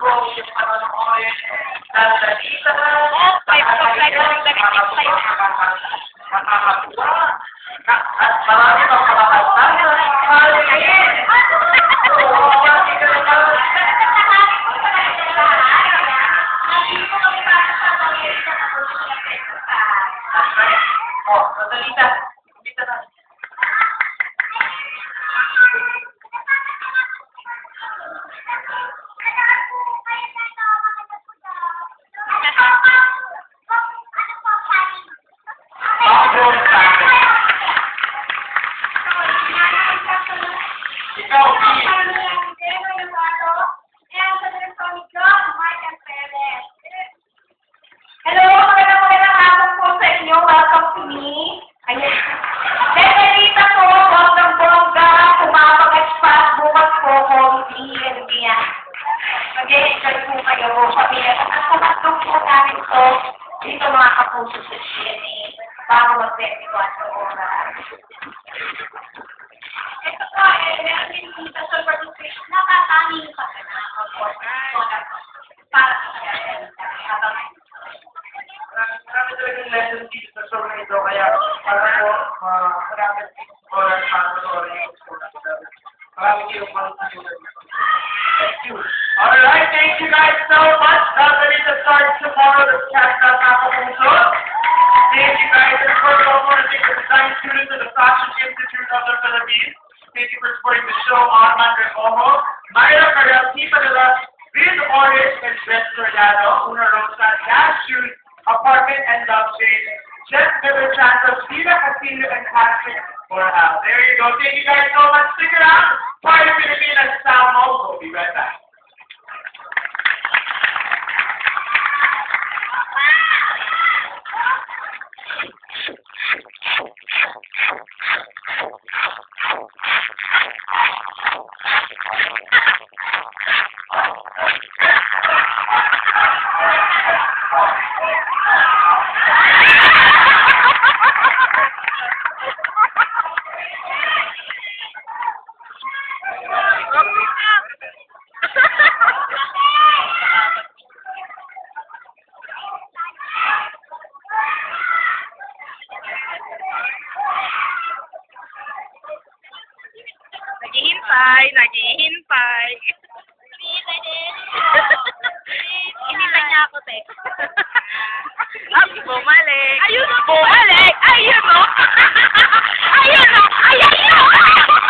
po yung panonood ng Lalita. May problema yung dagdag sa'yo. Nakakatuwa. At marami pang makakasaya. Maligin! Oh, Lalita. Kumita na. Ikaw, Hello, magandang hapon po sa inyo. Welcome to me. Ayan. Lalita po, bonggang-bongga, kumapag-spot, bukas po, comedy, and yan. Mag-e-enjoy po kayo, pamilya. At sa tatlong po namin to, dito mga kapuso sa CNA, bago mag-24 oras. Ito po, meron din dito sa registration, nakatanging pa na para sa habang marami talagang lessons dito sa show na ito, kaya para po, marami oras para sa oras. Marami kayong pang-tuloy. Thank you. Alright, thank you guys so much. Lalita starts tomorrow. The Cashback Kapuso. Thank you guys. And of course, I also want to thank the design students of the Fashion Institute of the Philippines. Thank you for supporting the show on Andre Ojo. Mayra Carel, Tifa de la Biz Orange and Jess Soriano, Una Rosa, Dash Shoes, Apartment and Love Shade, Jeff Miller Santos, Steve Castillo, and Patrick Borja. There you go. Thank you guys so much. Stick around. Party Pilipinas Sound Mode. We'll be right back. Naghihintay. Hinintay niya ako, te. Bumalik. Ayun o, bumalik. Ayun o. Ayun o. Ayun o.